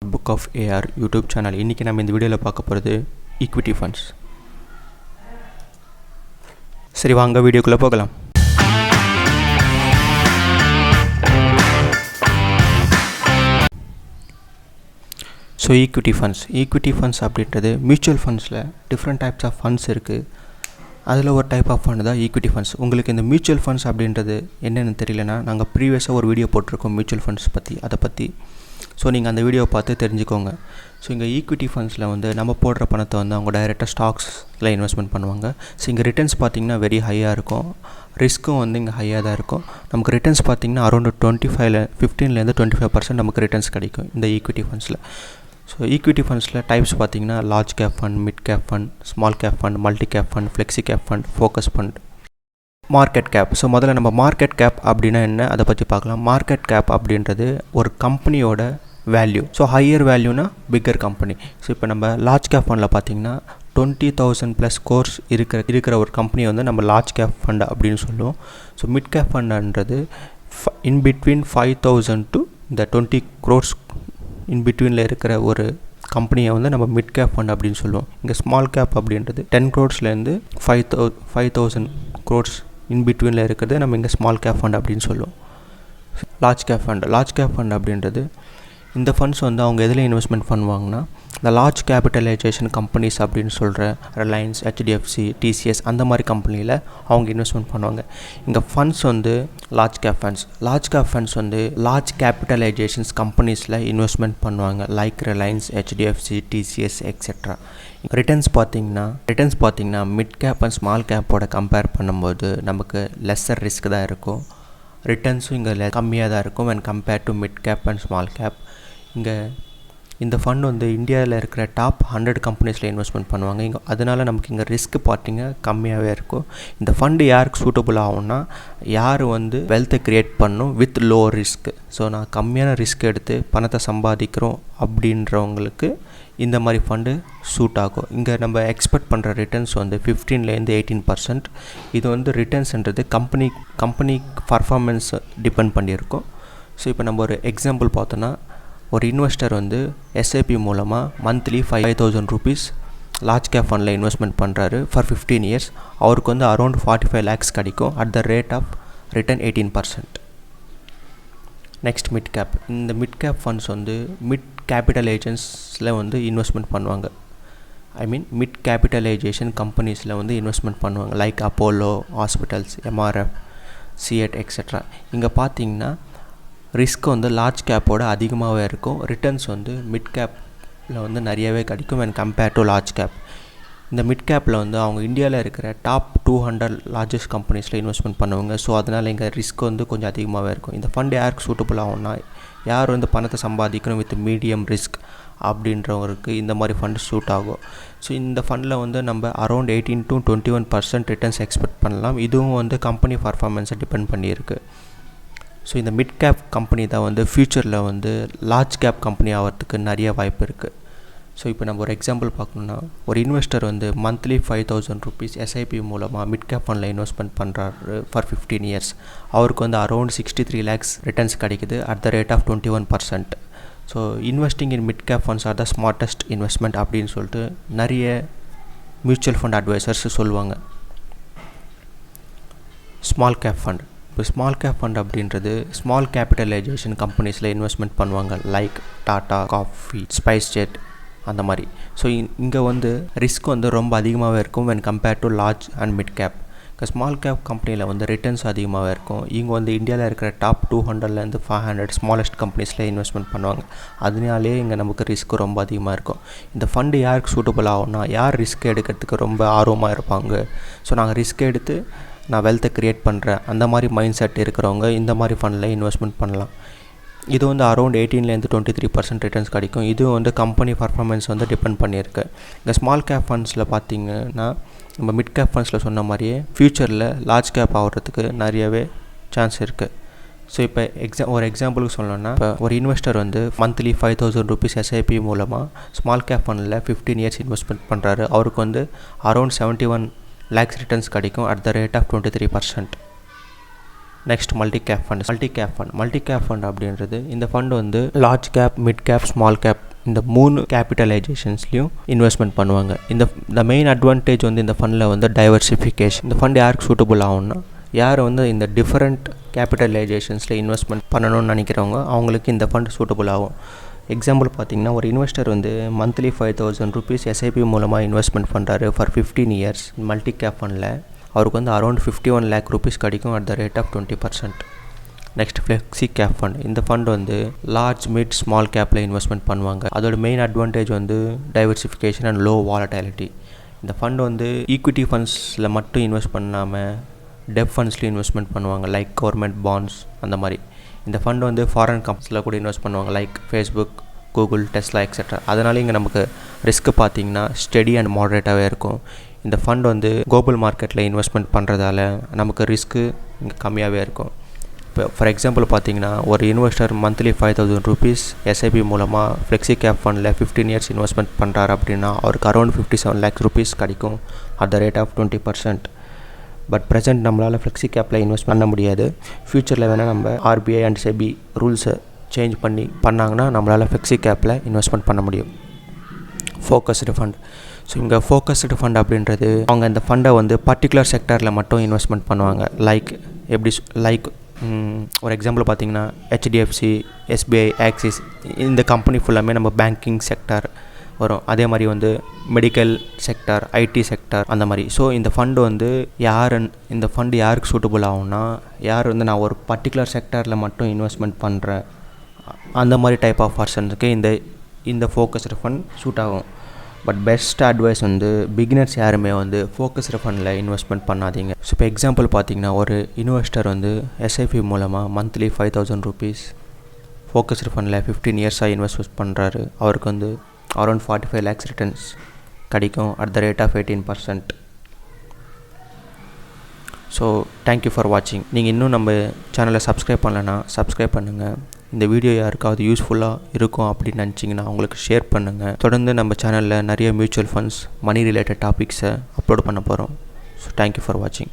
Book of AR YouTube channel. இன்றைக்கி நம்ம இந்த வீடியோவில் பார்க்க போகிறது ஈக்விட்டி ஃபண்ட்ஸ். சரி, வாங்க வீடியோக்குள்ளே போகலாம். ஸோ ஈக்விட்டி ஃபண்ட்ஸ் அப்படின்றது மியூச்சுவல் ஃபண்ட்ஸில் டிஃப்ரெண்ட் டைப்ஸ் ஆஃப் ஃபண்ட்ஸ் இருக்குது. அதில் ஒரு டைப் ஆஃப் ஃபண்ட் தான் ஈக்விட்டி ஃபண்ட்ஸ். உங்களுக்கு இந்த மியூச்சுவல் ஃபண்ட்ஸ் அப்படின்றது என்னென்னு தெரியலனா, நாங்கள் ப்ரீவியஸாக ஒரு வீடியோ போட்டிருக்கோம் மியூச்சுவல் ஃபண்ட்ஸ் பற்றி. ஸோ நீங்கள் அந்த வீடியோவை பார்த்து தெரிஞ்சுக்கோங்க. ஸோ இங்கே ஈக்விட்டி ஃபண்ட்ஸில் வந்து நம்ம போடுற பணத்தை வந்து அவங்க டைரெக்டாக ஸ்டாக்ஸில் இன்வெஸ்ட்மெண்ட் பண்ணுவாங்க. ஸோ இங்கே ரிட்டர்ன்ஸ் பார்த்திங்கன்னா வெரி ஹையாக இருக்கும், ரிஸ்க்கும் வந்து இங்கே ஹையாக தான் இருக்கும். நமக்கு ரிட்டர்ன்ஸ் பார்த்திங்கன்னா அரௌண்ட் 15% 25% நமக்கு ரிட்டர்ன்ஸ் கிடைக்கும் இந்த ஈக்விட்டி ஃபண்ட்ஸில். ஸோ ஈக்விட்டி ஃபண்ட்ஸில் டைப்ஸ் பார்த்திங்கன்னா large cap fund, mid cap fund, small cap fund, multicap fund, flexi cap fund, focus fund, market cap. So முதல்ல நம்ம மார்க்கெட் கேப் அப்படின்னா என்ன அதை பற்றி பார்க்கலாம். மார்க்கெட் கேப் அப்படின்றது ஒரு கம்பெனியோட வேல்யூ. ஸோ ஹையர் வேல்யூனா பிக்கர் கம்பெனி. ஸோ இப்போ நம்ம லார்ஜ் கேப் ஃபண்டில் பார்த்திங்கன்னா 20,000+ கோர்ஸ் இருக்கிற ஒரு கம்பெனியை வந்து நம்ம லார்ஜ் கேப் ஃபண்ட் அப்படின்னு சொல்லுவோம். ஸோ மிட் கேப் ஃபண்டுன்றது இன் பிட்வீன் 5,000 to இந்த 20 crores இன் பிட்வீனில் இருக்கிற ஒரு கம்பெனியை வந்து நம்ம மிட் கேப் ஃபண்ட் அப்படின்னு சொல்லுவோம். இங்கே ஸ்மால் கேப் அப்படின்றது 10 crores-லேருந்து 5,000 crores இன் பிட்வீனில் இருக்கிறது நம்ம இங்கே ஸ்மால் கேப் ஃபண்ட் அப்படின்னு சொல்லுவோம். லார்ஜ் கேப் ஃபண்ட் அப்படின்றது இந்த ஃபண்ட்ஸ் வந்து அவங்க எதில் இன்வெஸ்ட்மெண்ட் பண்ணுவாங்கன்னா, இந்த லார்ஜ் கேபிட்டலைசேஷன் கம்பெனிஸ் அப்படின்னு சொல்கிற ரிலையன்ஸ், HDFC, TCS அந்த மாதிரி கம்பெனியில் அவங்க இன்வெஸ்ட்மெண்ட் பண்ணுவாங்க. இங்கே ஃபண்ட்ஸ் வந்து லார்ஜ் கேப் ஃபண்ட்ஸ் வந்து லார்ஜ் கேபிட்டலைசேஷன்ஸ் கம்பெனிஸில் இன்வெஸ்ட்மெண்ட் பண்ணுவாங்க, like Reliance, HDFC, TCS etcetera. Returns பார்த்திங்கன்னா மிட் கேப் அண்ட் ஸ்மால் கேப்போட கம்பேர் பண்ணும்போது நமக்கு லெஸ்ஸர் ரிஸ்க் தான் இருக்கும். ரிட்டர்ன்ஸும் இங்கே கம்மியாக தான் இருக்கும் when compared to mid cap and small cap. இங்கே இந்த ஃபண்ட் வந்து இந்தியாவில் இருக்கிற டாப் 100 கம்பெனிஸில் இன்வெஸ்ட்மெண்ட் பண்ணுவாங்க. அதனால் நமக்கு இங்கே ரிஸ்க் பார்த்திங்க கம்மியாகவே இருக்கும். இந்த ஃபண்டு யாருக்கு சூட்டபுள் ஆகும்னா, யார் வந்து வெல்த்தை க்ரியேட் பண்ணும் வித் லோ ரிஸ்க். ஸோ நான் கம்மியான ரிஸ்க் எடுத்து பணத்தை சம்பாதிக்கிறோம் அப்படின்றவங்களுக்கு இந்த மாதிரி ஃபண்டு சூட் ஆகும். இங்கே நம்ம எக்ஸ்பெக்ட் பண்ணுற ரிட்டர்ன்ஸ் வந்து 15% 18%. இது வந்து ரிட்டர்ன்ஸ்ன்றது கம்பெனி பர்ஃபார்மன்ஸ் டிபெண்ட் பண்ணியிருக்கோம். ஸோ இப்போ நம்ம ஒரு எக்ஸாம்பிள் பார்த்தோன்னா, ஒரு இன்வெஸ்டர் வந்து SIP மூலமாக மந்த்லி 5,000 rupees லார்ஜ் கேப் ஃபண்டில் இன்வெஸ்ட்மெண்ட் பண்ணுறாரு ஃபார் 15 years. அவருக்கு வந்து அரௌண்ட் 45 lakhs கிடைக்கும் at the rate of return 18%. Next mid cap. இந்த மிட் கேப் ஃபண்ட்ஸ் வந்து மிட் கேபிட்டலைசேஷன்ஸில் வந்து இன்வெஸ்ட்மெண்ட் பண்ணுவாங்க. மிட் கேபிட்டலைசேஷன் கம்பெனிஸில் வந்து இன்வெஸ்ட்மெண்ட் பண்ணுவாங்க, like Apollo hospitals, MRF, CEAT et cetera. இங்கே பார்த்தீங்கன்னா ரிஸ்க் வந்து லார்ஜ் கேப்போட அதிகமாகவே இருக்கும். ரிட்டர்ன்ஸ் வந்து மிட் கேப்பில் வந்து நிறையவே கிடைக்கும் when compared to large cap. இந்த மிட் கேப்பில் வந்து அவங்க இந்தியாவில் இருக்கிற டாப் 200 லார்ஜஸ்ட் கம்பெனிஸில் இன்வெஸ்ட்மெண்ட் பண்ணுவாங்க. ஸோ அதனால் இங்கே ரிஸ்க் வந்து கொஞ்சம் அதிகமாகவே இருக்கும். இந்த ஃபண்ட் யாருக்கு சூட்டபுள் ஆகும்னா, யார் வந்து பணத்தை சம்பாதிக்கணும் வித் மீடியம் ரிஸ்க் அப்படின்றவங்களுக்கு இந்த மாதிரி ஃபண்டு சூட் ஆகும். ஸோ இந்த ஃபண்டில் வந்து நம்ம அரௌண்ட் 18 to 21% ரிட்டர்ன்ஸ் எக்ஸ்பெக்ட் பண்ணலாம். இதுவும் வந்து கம்பெனி பர்ஃபார்மன்ஸை டிபெண்ட் பண்ணியிருக்கு. ஸோ இந்த மிட் கேப் கம்பெனி தான் வந்து ஃப்யூச்சரில் வந்து லார்ஜ் கேப் கம்பெனி ஆகிறதுக்கு நிறைய வாய்ப்பு இருக்குது. ஸோ இப்போ நம்ம ஒரு எக்ஸாம்பிள் பார்க்கணுன்னா, ஒரு இன்வெஸ்டர் வந்து மந்த்லி 5,000 rupees SIP மூலமாக மிட் கேப் ஃபண்டில் இன்வெஸ்ட்மெண்ட் பண்ணுறாரு ஃபார் 15 years. அவருக்கு வந்து அரௌண்ட் 63 lakhs ரிட்டர்ன்ஸ் கிடைக்குது at the rate of 21%. So investing in mid cap funds are the smartest investment அப்படின்னு சொல்லிட்டு நிறைய மியூச்சுவல் ஃபண்ட் அட்வைசர்ஸ் சொல்லுவாங்க. Small cap fund. இப்போ ஸ்மால் கேப் ஃபண்ட் அப்படின்றது ஸ்மால் கேபிட்டலைசேஷன் கம்பெனிஸில் இன்வெஸ்ட்மெண்ட் பண்ணுவாங்க, like Tata coffee, SpiceJet அந்த மாதிரி. ஸோ இங்கே வந்து ரிஸ்க் வந்து ரொம்ப அதிகமாகவே இருக்கும் when compared to large and mid cap. இப்போ ஸ்மால் கேப் கம்பெனியில் வந்து ரிட்டர்ன்ஸ் அதிகமாகவே இருக்கும். இங்கே வந்து இந்தியாவில் இருக்கிற டாப் 200-லேருந்து 500 ஸ்மாலஸ்ட் கம்பெனிஸில் இன்வெஸ்ட்மெண்ட் பண்ணுவாங்க. அதனாலே இங்கே நமக்கு ரிஸ்க் ரொம்ப அதிகமாக இருக்கும். இந்த ஃபண்டு யாருக்கு சூட்டபுள் ஆகும்னா, யார் ரிஸ்க் எடுக்கிறதுக்கு ரொம்ப ஆர்வமாக இருப்பாங்க, ஸோ நாங்கள் ரிஸ்க் எடுத்து நான் வெல்த்தை க்ரியேட் பண்ணுறேன் அந்த மாதிரி மைண்ட் செட் இருக்கிறவங்க இந்த மாதிரி ஃபண்டில் இன்வெஸ்ட்மெண்ட் பண்ணலாம். இது வந்து அரௌண்ட் 18% 23% ரிட்டர்ன்ஸ் கிடைக்கும். இது வந்து கம்பெனி பர்ஃபார்மன்ஸ் வந்து டிபெண்ட் பண்ணியிருக்கு. இந்த ஸ்மால் கேப் ஃபண்ட்ஸில் பார்த்திங்கன்னா, நம்ம மிட் கேப் ஃபண்ட்ஸில் சொன்ன மாதிரியே ஃப்யூச்சரில் லார்ஜ் கேப் ஆகிறதுக்கு நிறையவே சான்ஸ் இருக்குது. ஸோ இப்போ ஒரு எக்ஸாம்பிளுக்கு சொல்லணும்னா, இப்போ ஒரு இன்வெஸ்டர் வந்து மந்த்லி 5,000 rupees SIP மூலமாக ஸ்மால் கேப் ஃபண்டில் 15 years இன்வெஸ்ட்மெண்ட் பண்ணுறாரு. அவருக்கு வந்து அரௌண்ட் 71 lakhs ரிட்டர்ன்ஸ் கிடைக்கும் at the rate of 23%. Next multicap fund அப்படின்றது இந்த ஃபண்ட் வந்து large cap, mid cap, small cap இந்த 3 கேபிட்டலைசேஷன்ஸ்லையும் இன்வெஸ்ட்மெண்ட் பண்ணுவாங்க. இந்த மெயின் அட்வான்டேஜ் வந்து இந்த ஃபண்டில் வந்து டைவர்சிஃபிகேஷன். இந்த ஃபண்ட் யாருக்கு சூட்டபுள் ஆகும்னா, யார் வந்து இந்த டிஃப்ரெண்ட் கேபிட்டலைசேஷன்ஸில் இன்வெஸ்ட்மெண்ட் பண்ணணும்னு நினைக்கிறவங்க அவங்களுக்கு இந்த ஃபண்ட் சூட்டபுள் ஆகும். எக்ஸாம்பிள் பார்த்தீங்கன்னா, ஒரு இன்வெஸ்டர் வந்து மந்த்லி 5,000 rupees எஸ்ஐபி மூலமாக இன்வெஸ்ட்மெண்ட் பண்ணுறாரு ஃபார் 15 years மல்டிகேப் ஃபண்டில். அவருக்கு வந்து அரௌண்ட் 51 lakh rupees கிடைக்கும் at the rate of 20%. Next flexi cap fund. இந்த ஃபண்ட் வந்து லார்ஜ் மிட் ஸ்மால் கேப்பில் இன்வெஸ்ட்மெண்ட் பண்ணுவாங்க. அதோட மெயின் அட்வான்டேஜ் வந்து டைவர்சிஃபிகேஷன் அண்ட் லோ வாலட்டிலிட்டி. இந்த ஃபண்ட் வந்து ஈக்விட்டி ஃபண்ட்ஸில் மட்டும் இன்வெஸ்ட் பண்ணாமல் டெப் ஃபண்ட்ஸ்லையும் இன்வெஸ்ட்மெண்ட் பண்ணுவாங்க, லைக் கவர்மெண்ட் பாண்ட்ஸ் அந்த மாதிரி. இந்த ஃபண்ட் வந்து ஃபாரின் கம்பெனிஸில் கூட இன்வெஸ்ட் பண்ணுவாங்க, like Facebook, Google, Tesla etcetera. அதனால இங்கே நமக்கு ரிஸ்க்கு பார்த்தீங்கன்னா ஸ்டெடி அண்ட் மாடரேட்டாகவே இருக்கும். இந்த ஃபண்ட் வந்து குளோபல் மார்க்கெட்டில் இன்வெஸ்ட்மெண்ட் பண்ணுறதால நமக்கு ரிஸ்க்கு இங்கே கம்மியாகவே இருக்கும். இப்போ ஃபார் எக்ஸாம்பிள் பார்த்தீங்கன்னா, ஒரு இன்வெஸ்டர் மந்த்லி 5,000 rupees எஸ்ஐபி மூலமாக ஃப்ளெக்ஸி கேப் ஃபண்டில் 15 years இன்வெஸ்ட்மெண்ட் பண்ணுறாரு அப்படின்னா அவருக்கு அரௌண்ட் 57 lakh rupees கிடைக்கும் at the rate of 20%. But present நம்மளால் ஃப்ளெக்ஸி கேப்பில் இன்வெஸ்ட் பண்ண முடியாது. ஃப்யூச்சரில் வேணால் நம்ம ஆர்பிஐ அண்ட் செபி ரூல்ஸை சேஞ்ச் பண்ணாங்கன்னா நம்மளால் ஃப்ளெக்ஸி கேப்பில் இன்வெஸ்ட்மெண்ட் பண்ண முடியும். Focused fund. ஸோ இங்கே ஃபோக்கஸ்டு ஃபண்ட் அப்படின்றது அவங்க இந்த ஃபண்டை வந்து பர்டிகுலர் செக்டரில் மட்டும் இன்வெஸ்ட்மெண்ட் பண்ணுவாங்க. லைக் ஒரு எக்ஸாம்பிள் பார்த்தீங்கன்னா ஹெச்டிஎஃப்சி, எஸ்பிஐ, ஆக்சிஸ், இந்த கம்பெனி ஃபுல்லாமே நம்ம பேங்கிங் செக்டார் வரும். அதே மாதிரி வந்து மெடிக்கல் செக்டார், ஐடி செக்டார் அந்த மாதிரி. ஸோ இந்த ஃபண்டு வந்து இந்த ஃபண்டு யாருக்கு சூட்டபுள் ஆகும்னா, யார் வந்து நான் ஒரு பர்டிகுலர் செக்டாரில் மட்டும் இன்வெஸ்ட்மெண்ட் பண்ணுறேன் அந்த மாதிரி டைப் ஆஃப் பர்சனுக்கு இந்த ஃபோக்கஸ்டு ஃபண்ட் சூட் ஆகும். பட் பெஸ்ட் அட்வைஸ் வந்து பிகினர்ஸ் யாருமே வந்து ஃபோக்கஸ்டு ஃபண்டில் இன்வெஸ்ட்மெண்ட் பண்ணாதீங்க. ஸோ இப்போ எக்ஸாம்பிள் பார்த்தீங்கன்னா, ஒரு இன்வெஸ்டர் வந்து எஸ்ஐபி மூலமாக மந்த்லி 5,000 rupees ஃபோக்கஸ்டு ஃபண்டில் 15 yearsஆக இன்வெஸ்ட் பண்ணுறாரு. அவருக்கு வந்து அரௌண்ட் 45 lakhs ரிட்டர்ன்ஸ் கிடைக்கும் at the rate of 18%. So thank you for வாட்சிங். நீங்கள் இன்னும் நம்ம சேனலை சப்ஸ்கிரைப் பண்ணலைன்னா சப்ஸ்கிரைப் பண்ணுங்கள். இந்த வீடியோ யாருக்காவது யூஸ்ஃபுல்லாக இருக்கும் அப்படின்னு நினச்சிங்கன்னா அவங்களுக்கு ஷேர் பண்ணுங்கள். தொடர்ந்து நம்ம சேனலில் நிறைய மியூச்சுவல் ஃபண்ட்ஸ், மணி ரிலேட்டட் டாபிக்ஸை அப்லோட் பண்ண போகிறோம். ஸோ தேங்க்யூ ஃபார் வாட்சிங்.